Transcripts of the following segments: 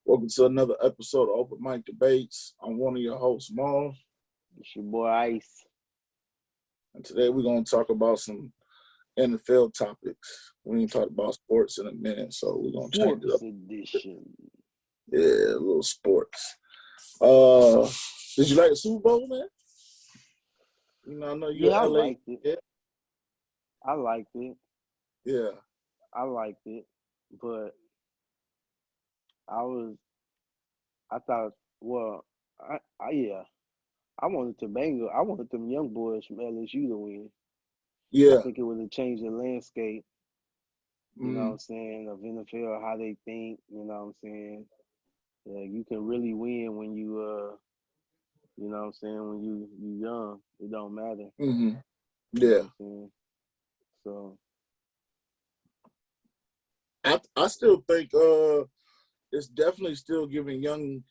Welcome to another episode of Open Mic Debates. I'm one of your hosts, Maul, It's your boy Ice. and today we're going to talk about some NFL topics. We ain't talked about sports in a minute, so we're going to change it up. Sports edition. Yeah, a little sports. Did you like the Super Bowl, man? You know, I know you're Yeah, I LA. liked it. I liked it. Yeah. I liked it. But I wanted I wanted them young boys from LSU to win. Yeah. I think it would have changed the landscape, you know what I'm saying, of NFL, how they think, you know what I'm saying. You can really win when you you know what I'm saying, when you young. It don't matter. Mm-hmm. You Yeah. know what I'm saying? So I still think it's definitely still giving young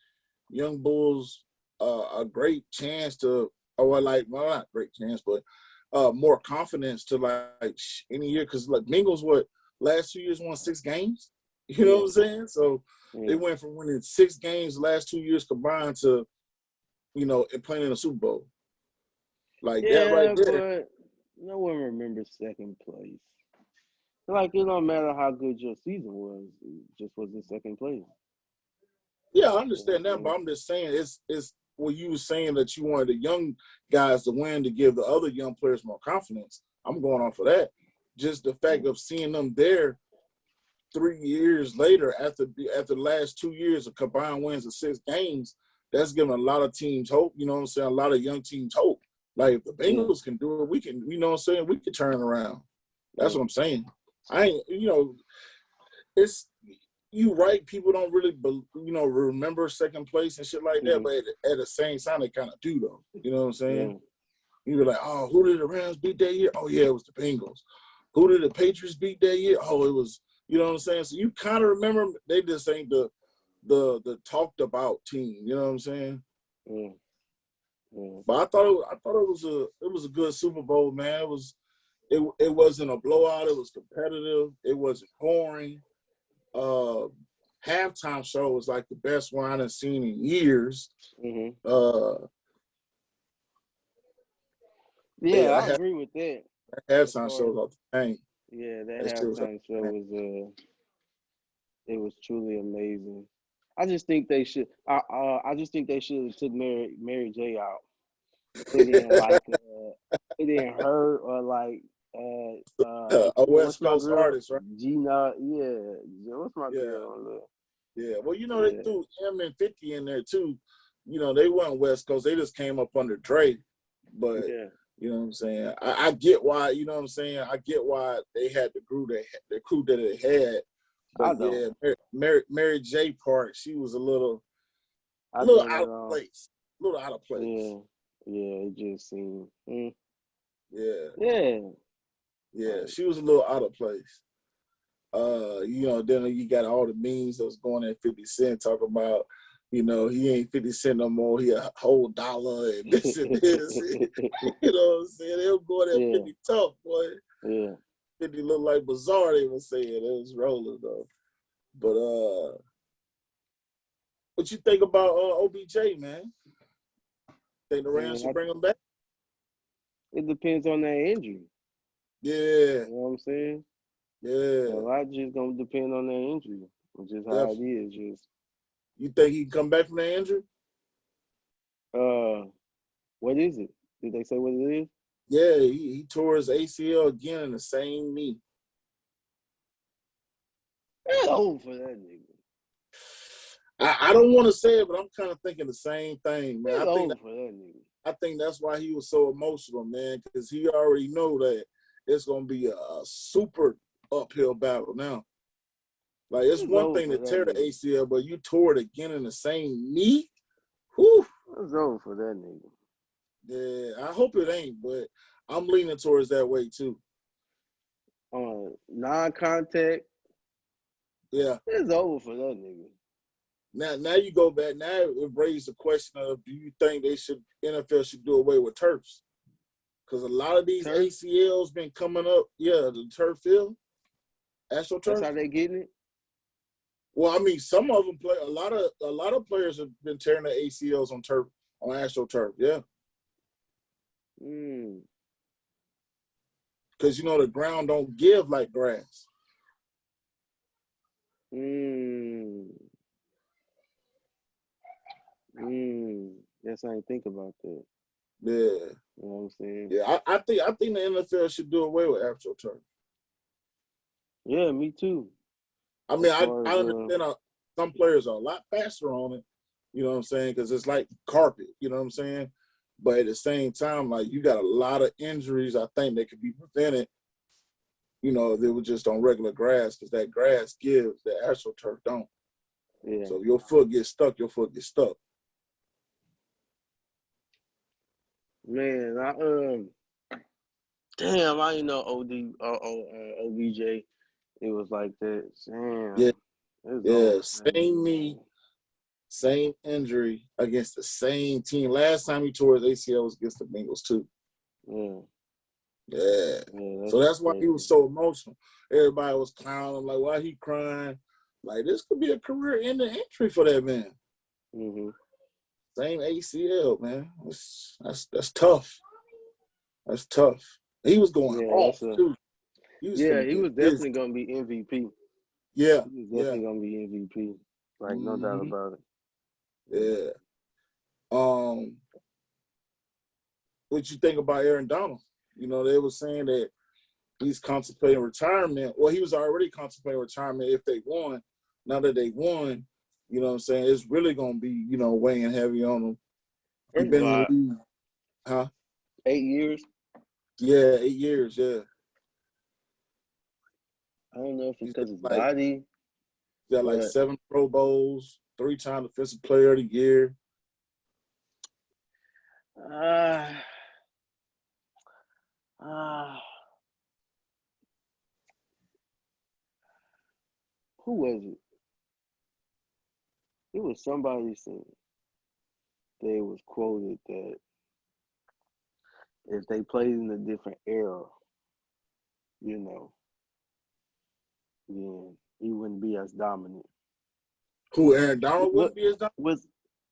bulls a great chance to, not great chance, but more confidence to like any year, because like Bengals last 2 years won 6 games. You know what I'm saying? So they went from winning 6 games the last 2 years combined to, and playing in a Super Bowl. Like that right there. But no one remembers second place. Like, it don't matter how good your season was, it just was in second place. Yeah, I understand that, but I'm just saying it's what you were saying, that you wanted the young guys to win to give the other young players more confidence. I'm going off of that. Just the fact of seeing them there 3 years later after the last 2 years of combined wins of 6 games, that's giving a lot of teams hope. You know what I'm saying? A lot of young teams hope. Like, if the Bengals can do it, we can. You know what I'm saying? We can turn it around. That's what I'm saying. It's you right. People don't really, remember second place and shit like that. But at the same time, they kind of do, though. You know what I'm saying? You be like, oh, who did the Rams beat that year? Oh yeah, it was the Bengals. Who did the Patriots beat that year? Oh, it was. You know what I'm saying? So you kind of remember. They just ain't the talked about team. You know what I'm saying? But I thought it was a good Super Bowl, man. It wasn't a blowout. It was competitive. It wasn't boring. Halftime show was like the best one I've seen in years. I agree with that. Halftime show was off the chain. Yeah, that halftime show was it was truly amazing. I just think they should. I just think they should have took Mary J out. Put in her or like a West Coast artist, right? Gina, what's my girl? Yeah, well, they threw M and 50 in there too. They weren't West Coast; they just came up under Dre. But you know what I'm saying. I get why. You know what I'm saying. I get why they had the crew that they had. But Mary J part, she was a little out of place. A little out of place. Yeah, it just seemed. Yeah, she was a little out of place. Then you got all the memes that was going at 50 Cent talking about, he ain't 50 Cent no more. He a whole dollar and this and this. You know what I'm saying? They were going at 50 tough, boy. Yeah. 50 looked like Bizarre, they were saying. It was rolling, though. But, what you think about OBJ, man? Think the Rams should bring him back? It depends on that injury. Yeah. You know what I'm saying? Yeah. A lot just gonna depend on that injury, which is how it is. Just. You think he can come back from that injury? What is it? Did they say what it is? Yeah, he tore his ACL again in the same knee. It's old for that nigga. I don't want to say it, but I'm kind of thinking the same thing, man. I think that's why he was so emotional, man, because he already know that it's gonna be a super uphill battle now. Like, it's one thing to tear the ACL, but you tore it again in the same knee. Whew. It's over for that nigga. Yeah, I hope it ain't, but I'm leaning towards that way too. Non-contact. Yeah, it's over for that nigga. Now you go back. Now it raises the question of, do you think NFL should do away with turfs? Because a lot of these ACLs been coming up. Yeah, the turf field. AstroTurf. That's how they getting it? Well, I mean, some of them play. A lot of players have been tearing their ACLs on AstroTurf. Yeah, Mm. because the ground don't give like grass. Yes, I ain't think about that. Yeah, You know what I'm saying? yeah. I think the NFL should do away with AstroTurf. Yeah, me too. I mean, As I far as, understand some players are a lot faster on it. You know what I'm saying? Because it's like carpet. You know what I'm saying? But at the same time, like you got a lot of injuries. I think that could be prevented. If they were just on regular grass, because that grass gives, the AstroTurf don't. yeah. So if your foot gets stuck, your foot gets stuck. Man, damn, I didn't know OBJ. It was like that. Damn. Yeah, It was yeah. over. Same knee, same injury against the same team. Last time he tore his ACL was against the Bengals too. Yeah. Yeah. So that's why he was so emotional. Everybody was clowning, like, why he crying? Like, this could be a career-ending injury for that man. Mm-hmm. Same ACL, man. That's tough. That's tough. He was going off, too. He was definitely going to be MVP. Yeah. He was definitely going to be MVP. Like, no doubt about Yeah. it. What you think about Aaron Donald? They were saying that he's contemplating retirement. Well, he was already contemplating retirement if they won. Now that they won, you know what I'm saying, it's really going to be, weighing heavy on him. He's been in the league. Huh? 8 years? Yeah, 8 years, yeah. I don't know if it's because his body. He got like 7 Pro Bowls, 3-time Defensive Player of the Year. Who was it? It was somebody saying they was quoted that if they played in a different era, then he wouldn't be as dominant. Who, Aaron Donald wouldn't be as dominant?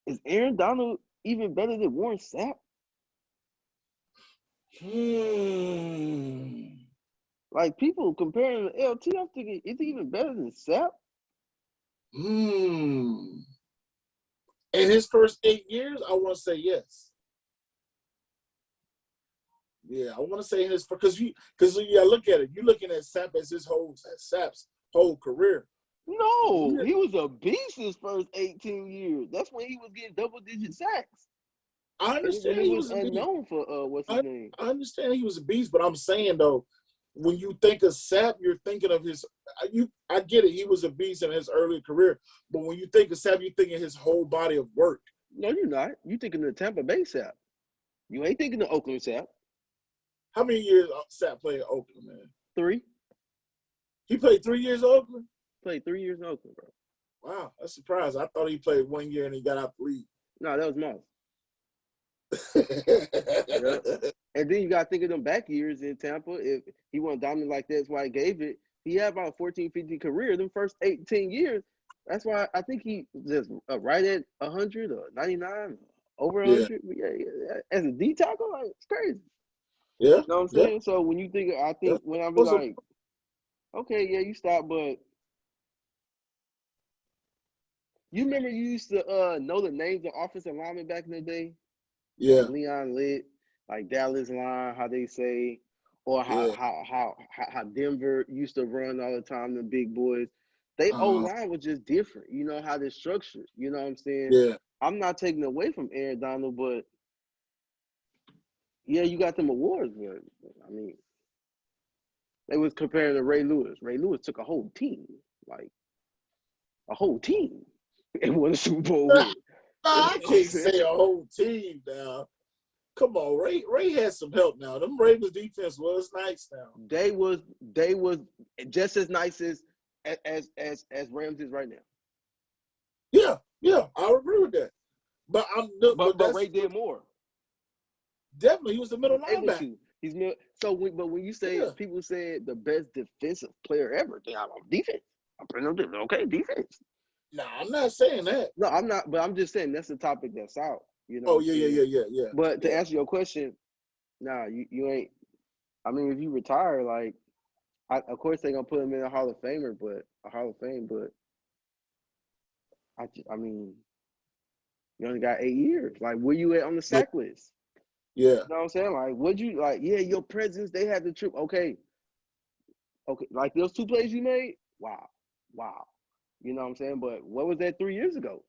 Is Aaron Donald even better than Warren Sapp? Like, people comparing the LT, I'm thinking, is he even better than Sapp? In his first 8 years, I want to say yes. Yeah, I want to say his, because you look at it. You're looking at Sapp as Sapp's whole career. No, he was a beast his first 18 years. That's when he was getting double-digit sacks. I understand he was unknown for what's his name. I understand he was a beast, but I'm saying though, when you think of Sapp, you're thinking of his. I get it. He was a beast in his early career, but when you think of Sapp, you're thinking his whole body of work. No, you're not. You're thinking of Tampa Bay Sapp. You ain't thinking of Oakland Sapp. How many years Sapp played in Oakland, man? 3. He played 3 years in Oakland? Played 3 years in Oakland, bro. Wow, that's surprising. I thought he played 1 year and he got out the league. No, that was Moss. Yep. And then you got to think of them back years in Tampa. If he wasn't dominant like that's why I gave it. He had about a 14, 15 career. Them first 18 years, that's why I think he just right at 100 or 99, over 100. Yeah. As a D tackle, like, it's crazy. Yeah. You know what I'm saying? Yeah. So when you think, when I be like, okay, yeah, you stop, but you remember you used to know the names of offensive linemen back in the day? Yeah. Like Leon Litt, like Dallas line, how they say, or how Denver used to run all the time, the big boys. They O-line was just different. You know how they're structured. You know what I'm saying? Yeah. I'm not taking away from Aaron Donald, but yeah, you got them awards, but I mean, they was comparing to Ray Lewis. Ray Lewis took a whole team, like a whole team, and won a Super Bowl with. I can't say a whole team now. Come on, Ray had some help now. Them Ravens defense was nice now. They was just as nice as Rams is right now. Yeah, I agree with that. But Ray did more. Definitely, he was the middle linebacker. He's middle. But when you say people say the best defensive player ever, they have defense. I'm putting them different. Okay, defense. No, I'm not saying that. No, I'm not. But I'm just saying that's the topic that's out. You know. Oh What I'm saying? yeah. But to Yeah. answer your question, nah, you ain't. I mean, if you retire, like, of course they're gonna put him in a Hall of Famer, but a Hall of Fame. But I mean, you only got 8 years. Like, where you at on the Yeah. sack list? Yeah. You know what I'm saying? Like, would you like? Yeah, your presence. They had the trip. Okay. Like those 2 plays you made. Wow. You know what I'm saying? But what was that 3 years ago?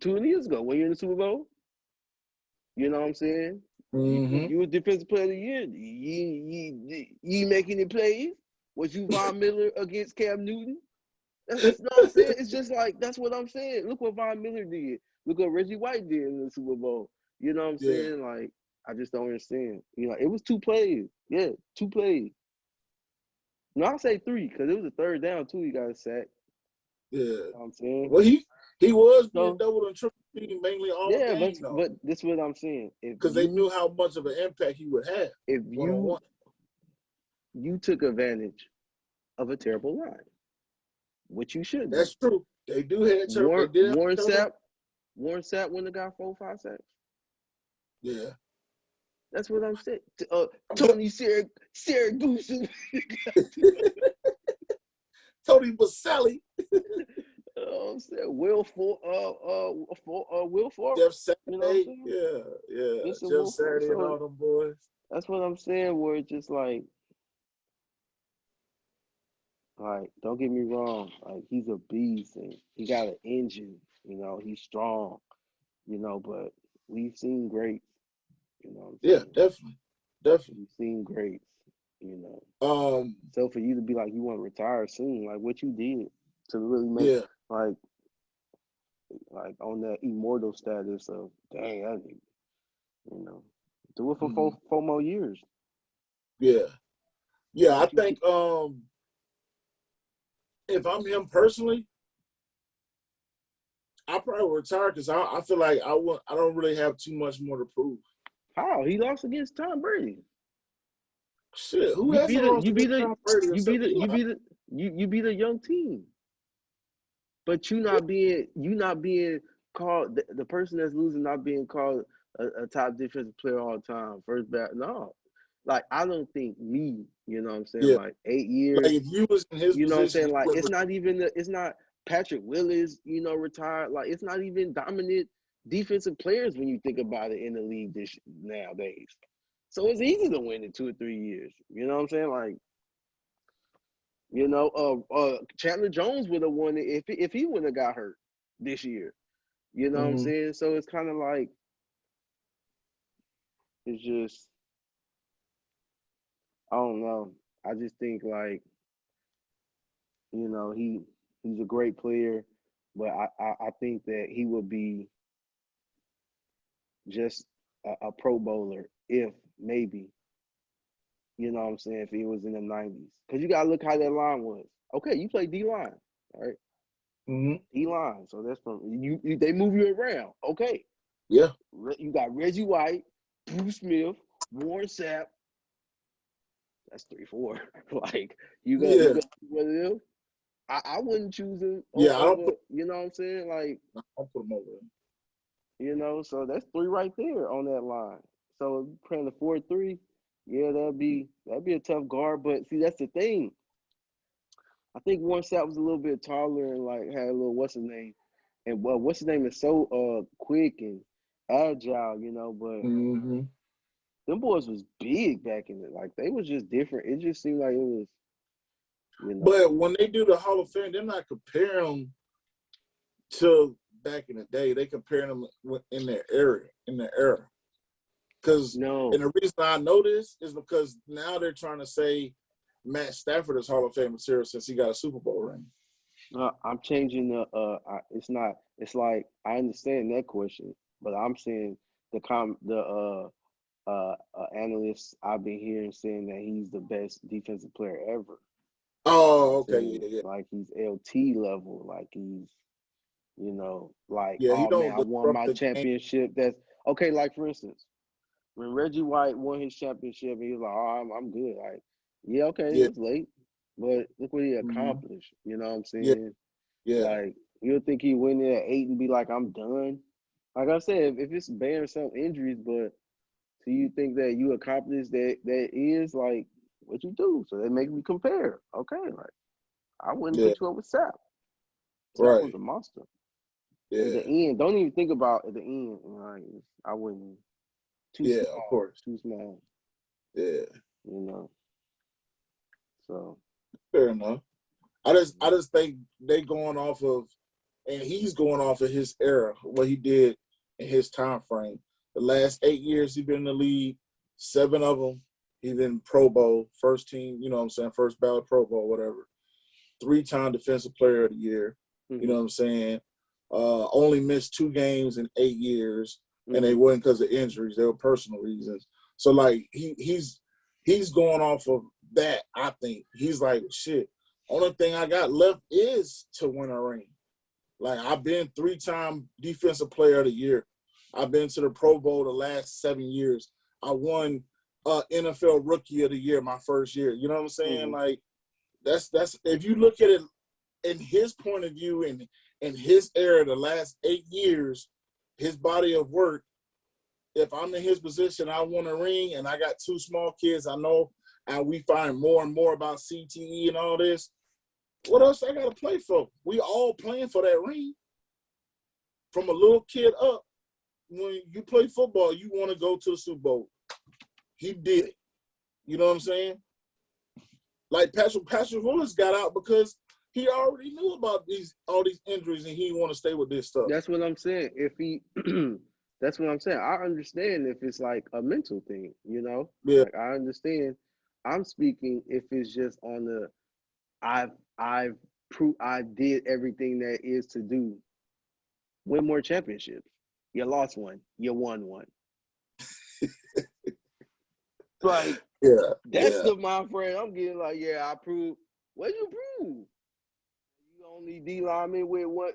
2 years ago when you're in the Super Bowl? You know what I'm saying? Mm-hmm. You was defensive player of the year. You making any plays? Was you Von Miller against Cam Newton? That's you know what I'm saying. It's just like that's what I'm saying. Look what Von Miller did. Look what Reggie White did in the Super Bowl. You know what I'm Yeah. saying? Like I just don't understand. You know, it was 2 plays. Yeah, 2 plays. No, I'll say 3 because it was a 3rd down too. He got a sack. Yeah. You know what I'm saying? Well, he was being So double and triple teamed mainly all yeah, game though, but this is what I'm saying. because they knew how much of an impact he would have If one on one. you took advantage of a terrible line, which you should do. That's true. They do have terrible. They did have Warren terrible. Sapp when the guy 4-5 sacks. Yeah. That's what I'm saying. Tony Siragusa. Tony Baselli, I'm saying Will Fork. Jeff You know what I'm Saturday. saying? Yeah. It's a Jeff Will Fork. Saturday and all So them boys. that's what I'm saying. Where it's just like, don't get me wrong. Like he's a beast and he got an engine. You know, he's strong. You know, but we've seen greats. You know what I'm saying? Yeah, definitely. We've seen greats. You know. So for you to be like you want to retire soon, like what you did to really make like on that immortal status of dang, I need, you know, do it for 4 more years. Yeah. I think if I'm him personally, I probably would retire because I feel like I don't really have too much more to prove. How he lost against Tom Brady? Shit, who hasn't lost against Tom Brady? You beat a young team, but you not being called the person that's losing not being called a top defensive player all the time. First bat, no. Like I don't think me, you know what I'm saying? Yeah. Like 8 years. Like if you was in his you know position, what I'm saying? Like it's not Patrick Willis, you know, retired. Like it's not even dominant defensive players when you think about it in the league nowadays. So it's easy to win in 2 or 3 years. You know what I'm saying? Like, you know, Chandler Jones would have won it if he wouldn't have got hurt this year. You know what I'm saying? So it's kind of like it's just I don't know. I just think like, you know, he's a great player, but I think that he would be just a Pro Bowler if maybe, you know what I'm saying, if he was in the 90s. Because you got to look how that line was. Okay, you play D-line, right? D-line. So that's from you. They move you around. Okay. Yeah. You got Reggie White, Bruce Smith, Warren Sapp. That's 3-4. Like, you got one of them. I wouldn't choose him over, you know what I'm saying? Like, I'll put him over him. You know, so that's 3 right there on that line. So playing the 4-3, yeah, that'd be a tough guard. But see, that's the thing. I think Warren Sapp was a little bit taller and like had a little what's his name, and what's his name is so quick and agile, you know. But them boys was big back in it. Like they was just different. It just seemed like it was, you know. But when they do the Hall of Fame, they're not comparing them to back in the day. They compare them in their era. Because and the reason I know this is because now they're trying to say Matt Stafford is Hall of Fame material since he got a Super Bowl ring. I'm changing the it's like I understand that question, but I'm saying the analysts I've been hearing saying that he's the best defensive player ever. Oh, okay, yeah. Like he's LT level, like he's, you know, like I won my championship. That's okay. Like for instance, when Reggie White won his championship, he was like, "Oh, I'm good." Like, yeah, okay, it's late, but look what he accomplished. You know what I'm saying? Yeah. Like, you'll think he win there at 8 and be like, I'm done. Like I said, if it's bearing some injuries, but do you think that you accomplished that is like what you do? So they make me compare. Okay, like I wouldn't Yeah. put you up with Sap. Sap was Right. a monster. At the Yeah. end, don't even think about at the end. Like, I wouldn't. Too Yeah. Of small. course. Too small. Yeah. You know. So. Fair enough. I just think they going off of, and he's going off of his era, what he did in his time frame. The last 8 years he been in the league, 7 of them he been Pro Bowl, first team, you know what I'm saying, first ballot Pro Bowl, whatever. 3-time Defensive Player of the Year, you know what I'm saying. Only missed 2 games in 8 years, and they wasn't because of injuries; they were personal reasons. So like he's going off of that. I think he's like, shit. Only thing I got left is to win a ring. Like, I've been 3-time Defensive Player of the Year. I've been to the Pro Bowl the last 7 years. I won NFL Rookie of the Year my first year. You know what I'm saying? Like, that's if you look at it in his point of view and in his era, the last 8 years, his body of work. If I'm in his position, I want a ring, and I got 2 small kids. I know, and we find more and more about CTE and all this. What else I got to play for? We all playing for that ring. From a little kid up, when you play football, you want to go to the Super Bowl. He did it. You know what I'm saying? Like Patrick Willis got out because he already knew about all these injuries, and he didn't want to stay with this stuff. That's what I'm saying. If he, that's what I'm saying. I understand if it's like a mental thing, you know. Yeah. Like, I understand. I'm speaking if it's just on the, I've I did everything that is to do. Win more championships. You lost one. You won one. Like, Yeah. that's Yeah. the mind frame I'm getting. Like, yeah, I proved. What you prove? You only D lineman with what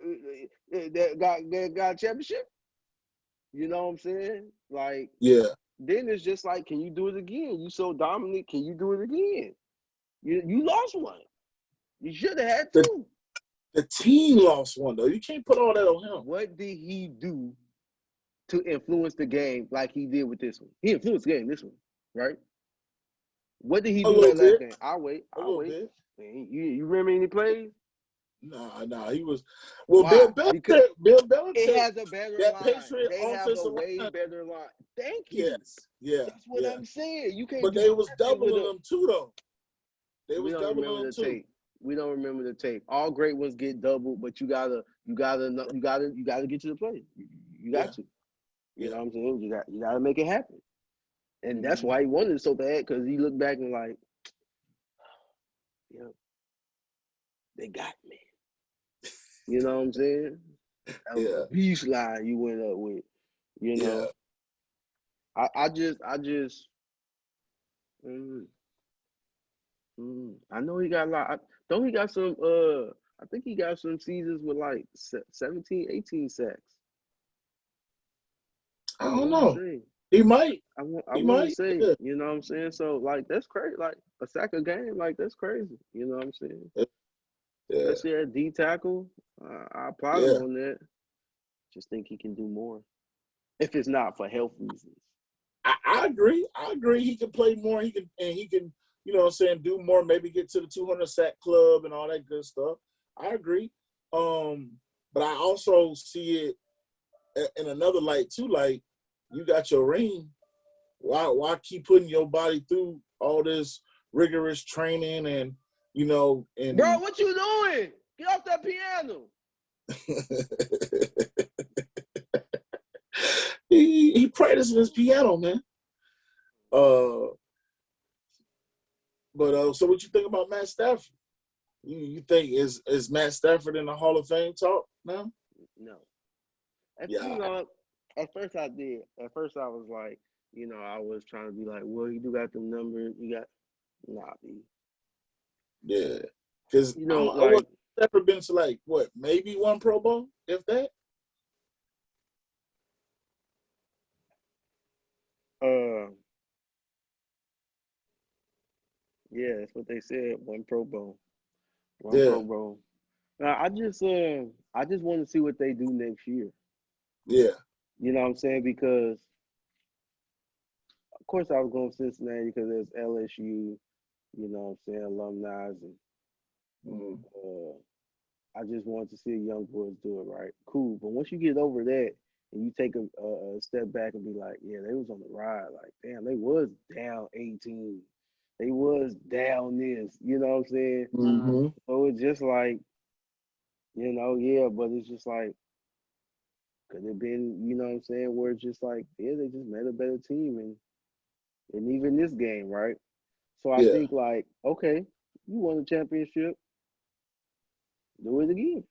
that got championship. You know what I'm saying? Like, Yeah. then it's just like, can you do it again? You so dominant, can you do it again? You lost one. You should have had 2. The team lost one, though. You can't put all that on him. What did he do to influence the game like he did with this one? He influenced the game this one, right? What did he A do little that last bit. game? I'll wait. A I'll little wait. bit. Man, you remember any plays? Nah. He was. Well, Why? Bill Because Belichick. Bill it Belichick. has a better That line. Patriot They have a offensive way line. better line. Thank you. Yes. Yeah. That's what Yeah. I'm saying. You can't But do they was nothing with doubling a. them too, though. They We was don't doubling remember them the too. tape. We don't remember the tape. All great ones get doubled, but you gotta get to the play. You got to. You know what I'm saying? You gotta make it happen. And that's why he wanted it so bad, because he looked back and like, yeah, they got me. You know what I'm saying? That was a beast line you went up with. You know, I just, I know he got a lot. Don't he got some? I think he got some seasons with like 17, 18 sacks. I don't know. He might. I He want to might. say, Yeah. you know what I'm saying? So, like, that's crazy. Like, a sack a game, like, that's crazy. You know what I'm saying? Yeah. Especially at D tackle. I applaud him on that. Just think he can do more. If it's not for health reasons. I agree. He can play more. He can, you know what I'm saying, do more, maybe get to the 200 sack club and all that good stuff. I agree. But I also see it in another light too. Like, you got your ring. Why keep putting your body through all this rigorous training and, you know, and bro, what you doing? Get off that piano. he practicing his piano, man. But so what you think about Matt Stafford? You think is Matt Stafford in the Hall of Fame talk now? No. You know, at first I did. At first I was like, you know, I was trying to be like, well, you do got them numbers. You got, nah, B. Yeah. Because, you know, like, never been to, like, what, maybe one Pro Bowl, if that? Yeah, that's what they said. One Pro Bowl. Yeah. Pro Bowl. I just want to see what they do next year. Yeah. You know what I'm saying? Because of course I was going to Cincinnati because there's LSU. You know what I'm saying? Alumni, and Mm. I just wanted to see a young boys do it right. Cool, but once you get over that and you take a step back and be like, yeah, they was on the ride. Like, damn, they was down 18. They was down this. You know what I'm saying? Mm-hmm. So it's just like, yeah, but it's just like, could it been, you know what I'm saying, where it's just like, yeah, they just met a better team and even this game, right? So I Yeah. think like, okay, you won the championship, do it again.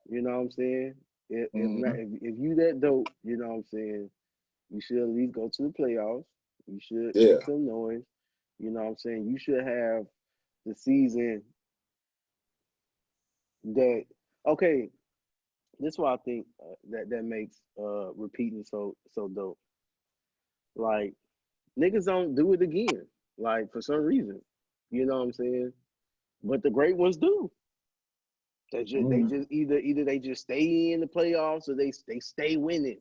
You know what I'm saying? Mm-hmm. If you that dope, you know what I'm saying, you should at least go to the playoffs. You should Yeah. make some noise. You know what I'm saying? You should have the season that okay. This is why I think that makes repeating so dope. Like niggas don't do it again. Like for some reason, you know what I'm saying. But the great ones do. They Mm-hmm. just either they just stay in the playoffs or they stay winning.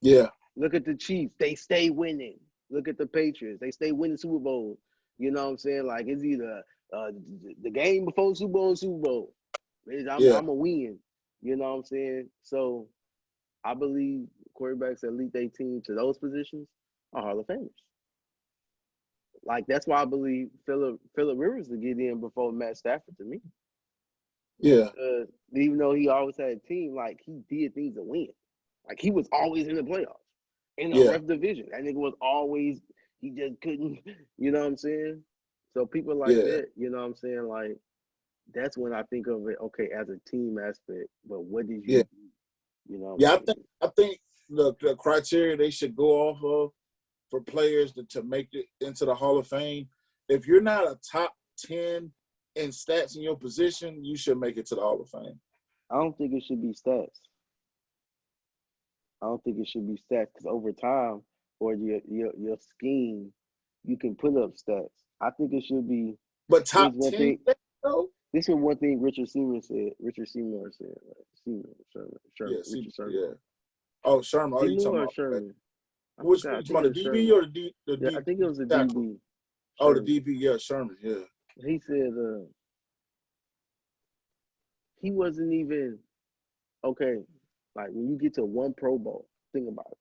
Yeah. Look at the Chiefs, they stay winning. Look at the Patriots, they stay winning Super Bowl. You know what I'm saying? Like it's either the game before Super Bowl and Super Bowl. Yeah. I'm a win. You know what I'm saying? So I believe quarterbacks that lead their team to those positions are Hall of Famers. Like that's why I believe Phillip Rivers to get in before Matt Stafford to me. Yeah. Even though he always had a team, like he did things to win. Like he was always in the playoffs in a Yeah. rough division. That nigga was always he just couldn't. You know what I'm saying? So people like Yeah. that, you know what I'm saying? Like that's when I think of it. Okay, as a team aspect, but what did you Yeah. do? You know what Yeah. I'm saying? I think the criteria they should go off of for players to make it into the Hall of Fame, if you're not a top 10 in stats in your position, you should make it to the Hall of Fame. I don't think it should be stats. I don't think it should be stats because over time or your scheme, you can put up stats. I think it should be. But Here's top one 10 thing. though? This is one thing Richard Seymour said. Sherman, Yeah, see, Richard Sherman. yeah. Oh, Sherman. Oh, you Seymour talking or about Sherman? I which forgot. I you talking think about it the was DB Sherman. or the Yeah, I D think it was a tackle? DB. Oh, the Sherman. DB, yeah, Sherman, yeah. He said he wasn't even okay. Like when you get to one Pro Bowl, think about it.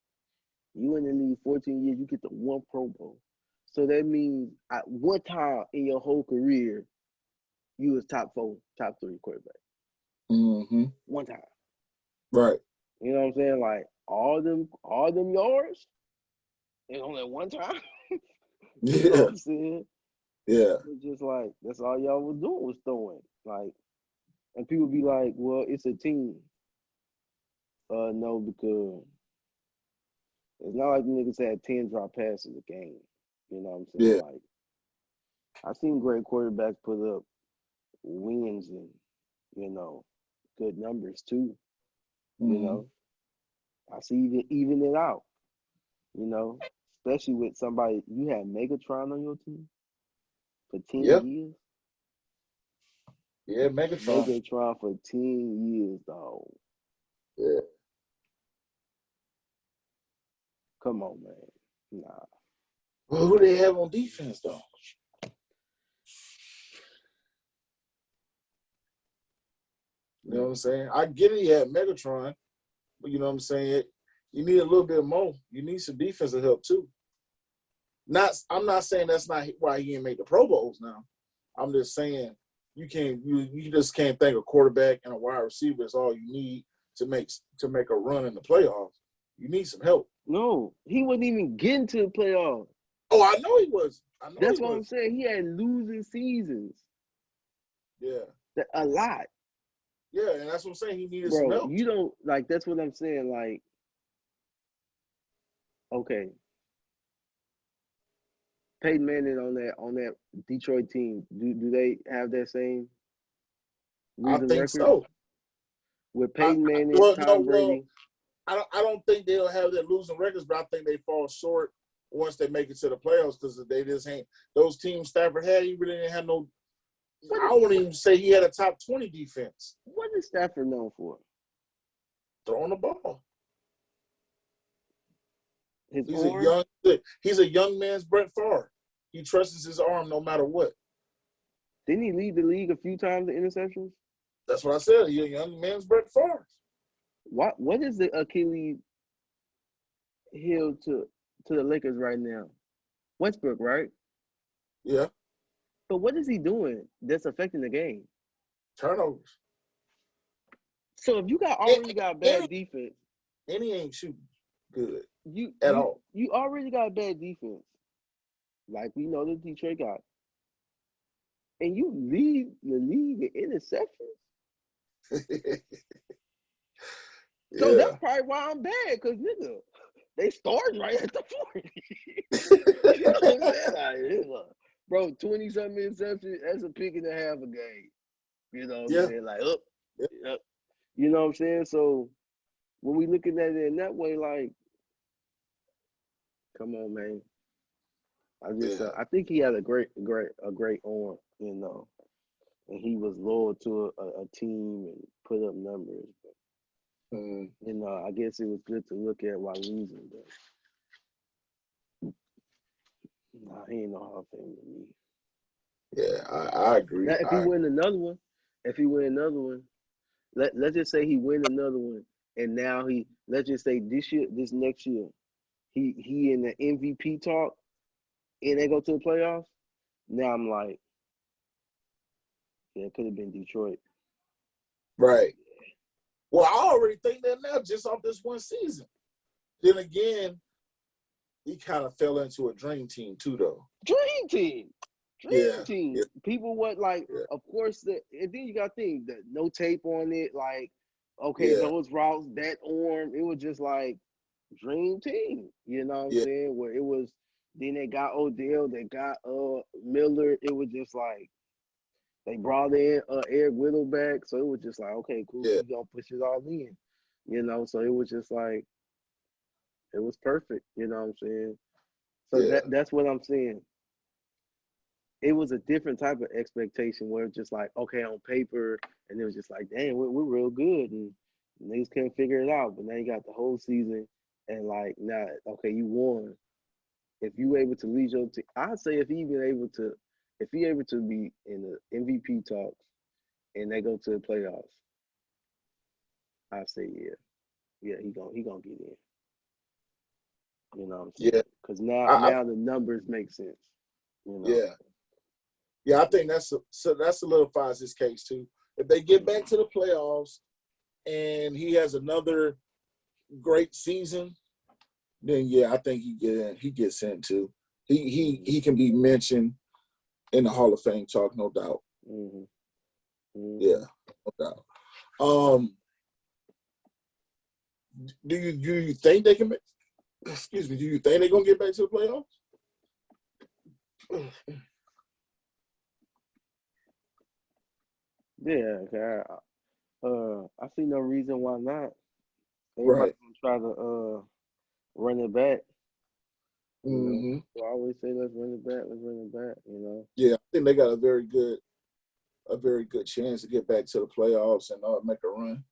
You in the league 14 years, you get to one Pro Bowl. So that means at one time in your whole career, you was top 4, top 3 quarterback. Mm-hmm. One time. Right. You know what I'm saying? Like all them yards, and only one time. You know Yeah. what I'm saying? Yeah. It's just like that's all y'all was doing was throwing. Like, and people be like, "Well, it's a team." No, because it's not like the niggas had 10 drop passes a game. You know what I'm saying? Yeah. Like, I've seen great quarterbacks put up wins and good numbers too. You Mm-hmm. know, I see even it out. You know, especially with somebody you had Megatron on your team for 10 Yeah. years. Yeah, Megatron. Megatron for 10 years, dog. Yeah. Come on, man. Nah. Well, who they have on defense though? You know what I'm saying? I get it, he had Megatron, but you know what I'm saying? You need a little bit more. You need some defensive help too. I'm not saying that's not why he didn't make the Pro Bowls now. I'm just saying you just can't think a quarterback and a wide receiver is all you need to make a run in the playoffs. You need some help. No, he wasn't even getting to the playoffs. Oh, I know he was. That's what I'm saying. He had losing seasons. Yeah. A lot. Yeah, and that's what I'm saying. He needed some Bro, help. you don't like that's what I'm saying. Like, okay. Peyton Manning on that Detroit team, do they have that same I losing think record? so. With Peyton Manning, Tom Brady. I don't think they'll have that losing records, but I think they fall short once they make it to the playoffs because they just ain't those teams Stafford had. He really didn't have no I wouldn't even say he had a top 20 defense. What is Stafford known for? Throwing the ball. His He's arm? He's a young man's Brett Favre. He trusts his arm no matter what. Didn't he lead the league a few times in interceptions? That's what I said. He's a young man's Brett Favre. What is the Achilles heel to the Lakers right now? Westbrook, right? Yeah. But what is he doing that's affecting the game? Turnovers. So if you already got bad defense, and he ain't shooting good at all. You already got bad defense, like we know the Detroit got, and you lead the league in interceptions. So that's probably why I'm bad, because nigga, they start right at the 40. You know what I'm saying? Like, bro, 20-something interceptions, that's a pick and a half a game. You know what I'm saying? Like, up. You know what I'm saying? So when we looking at it in that way, like, come on, man. I think he had a great arm, you know, and he was loyal to a team and put up numbers. But, you know, I guess it was good to look at while losing, but nah, he ain't no Hall of Fame to me. Yeah, I agree. Now, if he win another one, let's just say he win another one, and now let's just say this next year, he in the MVP talk, and they go to the playoffs. Now I'm like, yeah, it could have been Detroit. Right. Well, I already think that now just off this one season. Then again, he kind of fell into a dream team too, though. Dream team. Yeah. People of course, and then you got to think that no tape on it, like, okay, those routes, that arm, it was just like dream team. You know what I'm saying? Where it was, then they got Odell, they got Miller. It was just like they brought in Eric Whittleback, so it was just like, okay, cool, we gonna push it all in. You know, so it was just like, it was perfect. You know what I'm saying? So that's what I'm saying. It was a different type of expectation where it's just like, okay, on paper, and it was just like, dang, we're real good, and niggas couldn't figure it out. But now you got the whole season, and like, now, okay, you won. If you able to lead your team, I'd say if he able to be in the MVP talks, and they go to the playoffs, I say yeah, he gonna get in. You know what I'm saying? Yeah, because now the numbers make sense. You know? Yeah, I think that solidifies his case too. If they get back to the playoffs and he has another great season, then I think he gets in too. He can be mentioned in the Hall of Fame talk, no doubt. Yeah, no doubt. Do you think they can? Excuse me. Do you think they're gonna get back to the playoffs? Yeah, I see no reason why not. Everybody's gonna try to run it back. So I always say, let's run it back. You know. Yeah, I think they got a very good chance to get back to the playoffs and make a run.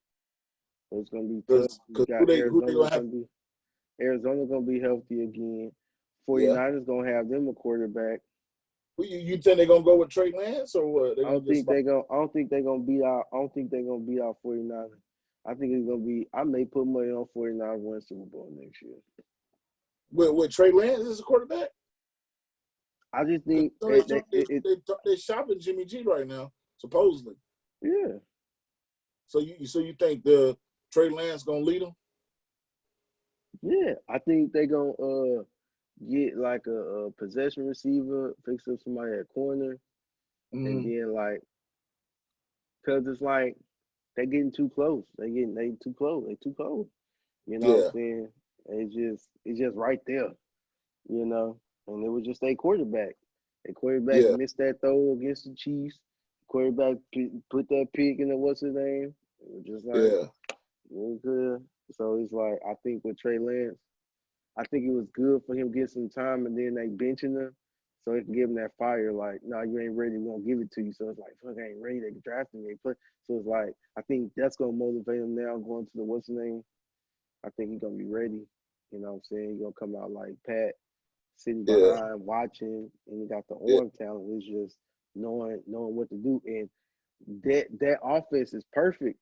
It's gonna be tough. Because Arizona gonna be healthy again. 49ers gonna have them a quarterback. You think they're gonna go with Trey Lance or what? I don't think they're gonna beat out 49ers. I think it's gonna be. I may put money on 49ers win Super Bowl next year. With Trey Lance as a quarterback? I just think they're shopping Jimmy G right now, supposedly. Yeah. So you think the Trey Lance gonna lead them? Yeah, I think they gonna get like a possession receiver, fix up somebody at corner, and then like, cause it's like they getting too close. They too close. They too close. You know what I'm saying? It's just right there. You know, and it was just a quarterback. A quarterback missed that throw against the Chiefs. Quarterback put that pick in the what's his name. It was just like it was good. So it's like, I think with Trey Lance, I think it was good for him to get some time, and then they benching him. So it can give them that fire, like, no, you ain't ready, we gonna give it to you. So it's like, fuck, I ain't ready, they drafted me. So it's like, I think that's gonna motivate him now going to the what's the name? I think he's gonna be ready. You know what I'm saying? He's gonna come out like Pat, sitting Yeah, behind, watching, and he got the yeah. arm talent. It's just knowing what to do. And that offense is perfect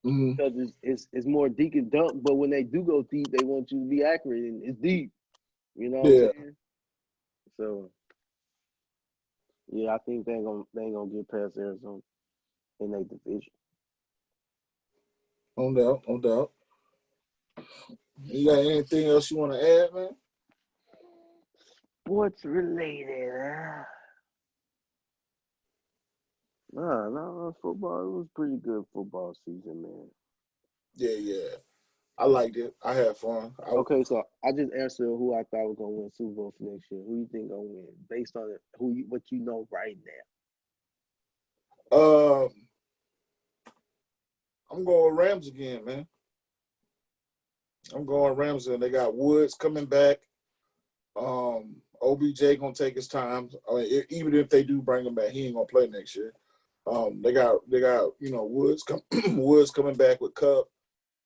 Mm-hmm. because it's more deep and dunk, but when they do go deep, they want you to be accurate and it's deep. You know what I'm Yeah, saying? So yeah, I think they ain't gonna get past Arizona in their division. no doubt, no doubt. You got anything else you want to add, man? Sports related. No, football. It was pretty good football season, man. Yeah, yeah. I liked it. I had fun. Okay, so I just answered who I thought was gonna win Super Bowl for next year. Who you think gonna win based on it? What you know right um, I'm going Rams again, man. I'm going Rams, and they got Woods coming back. OBJ gonna take his time. I mean, even if they do bring him back, he ain't gonna play next year. They got Woods Woods coming back with Cup.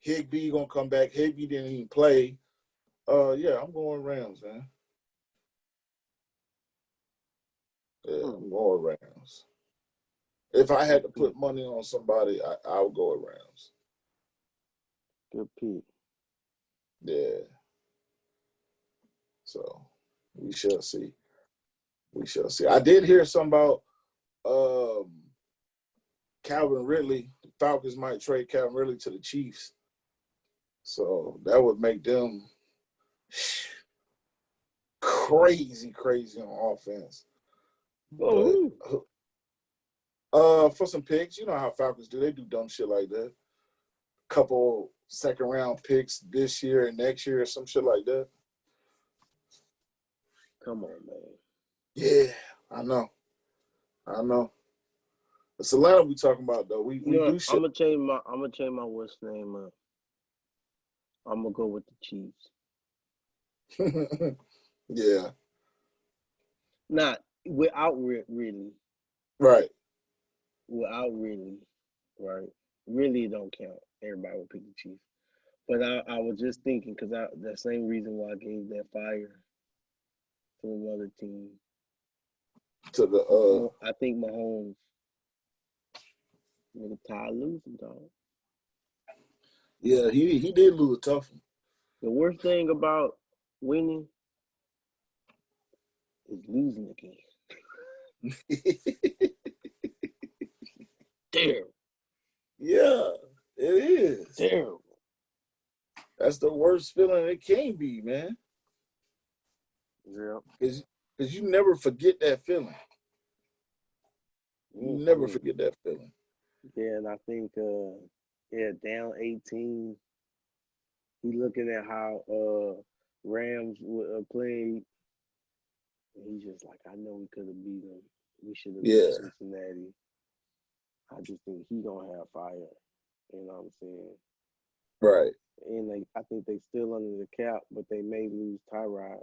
Higbee gonna come back. Higbee didn't even play. Yeah, I'm going Rams, man. Yeah, now? I'm going Rams. If I had Good to pick. put money on somebody, I would go with Rams. Good pick. Yeah. So we shall see. We shall see. I did hear something about um, Calvin Ridley. The Falcons might trade Calvin Ridley to the Chiefs. So that would make them crazy on offense. But Oh, for some picks, you know how Falcons do. They do dumb shit like that. Couple second round picks this year and next year or some shit like that. come on, man. Yeah, I know. I know. It's Atlanta we talking about though. We You know what? do shit. I'm gonna change my what's name up. I'm gonna go with the Chiefs. Yeah. Not without really, Right. without really, right? Really, it don't count. Everybody will pick the Chiefs. But I was just thinking because the same reason why I gave that fire to another team. To the I think Mahomes nigga tired of losing, dog. yeah, he did lose a tough The worst thing about winning is losing again. one. Terrible. Yeah, it is. Terrible. That's the worst feeling it can be, man. Yeah. Because you never forget that feeling. You never Mm-mm. forget that feeling. Yeah, and I think down 18. He looking at how Rams played. He's just like, I know we could have beat them. We should have beat Yeah, Cincinnati. I just think he gonna have fire. You know what I'm saying? right. And I think they still under the cap, but they may lose Tyrod.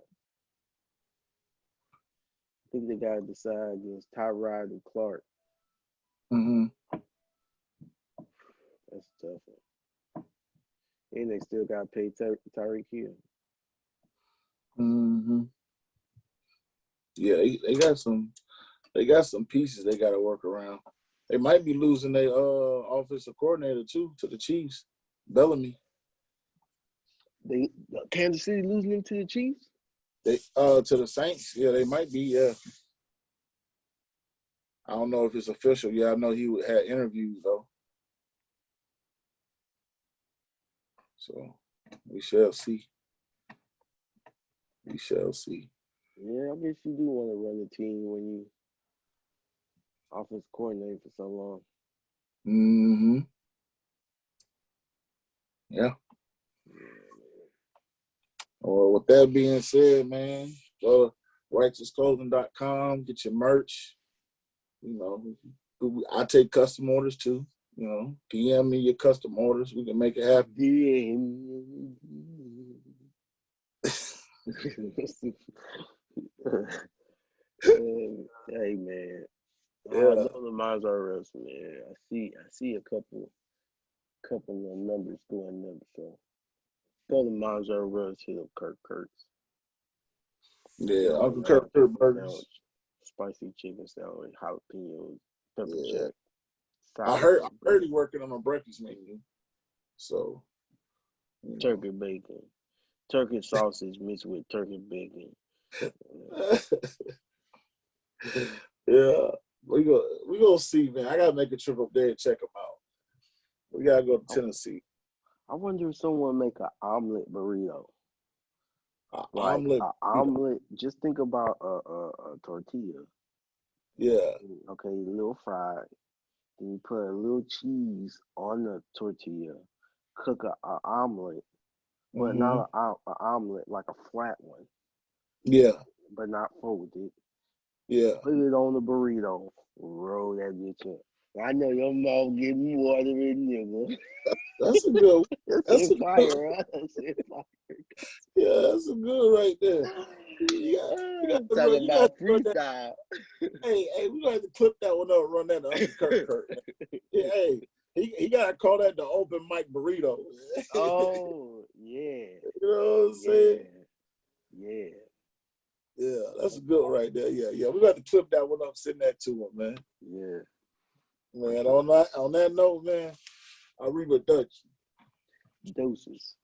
I think they gotta decide against Tyrod and Clark. Mm-hmm. That's a tough one. And they still gotta pay Tyreek Hill. Mm-hmm. Yeah, they got some pieces they got to work around. They might be losing their offensive coordinator too to the Chiefs, Bellamy. They Kansas City losing them to the Chiefs. They to the Saints. Yeah, they might be. Yeah, I don't know if it's official. Yeah, I know he had interviews though. So we shall see. We shall see. Yeah, I guess you do want to run the team when you offense coordinator for so long. Mm-hmm. Yeah. Well, with that being said, man, go to righteousclothing.com, get your merch. You know, I take custom orders too. You know, PM me your custom orders. We can make it happen. Hey man, Yeah, Nolan Monzares, man. I see a couple of numbers going up. So Nolan Monzares hit up Kirk Kurtz. yeah. Chicken Uncle sandwich, Kurt Burgers. spicy chicken sandwich, jalapenos, pepper Yeah, jack, sour I pepper, heard he working on a breakfast menu. So, you know. turkey bacon, turkey sausage mixed with turkey bacon. Yeah, we gonna see, man. I gotta make a trip up there and check them out. We gotta go to Tennessee. I wonder if someone make an omelet burrito. Like Omelet. an omelet. Just think about a tortilla. Yeah. Okay, a little fried. Then you put a little cheese on the tortilla. Cook a omelet, but Mm-hmm. not an omelet like a flat one, Yeah. but not folded. Yeah. Put it on the burrito. Roll that bitch up. I know your mouth getting watering, nigga. That's a good. That's a Fire, good. huh? Fire. Yeah, that's a good right there. Talk You got about to run that. freestyle. Hey, we gonna have to clip that one up, run that to Uncle Kurt. Yeah, hey, he gotta call that the open mic burrito. Oh, yeah. You know what I'm saying? Yeah. Yeah, that's a good one right there. Yeah. We got to clip that one up, send that to him, man. Yeah. Man, on that note, man, I'll read with Dutch. Doses.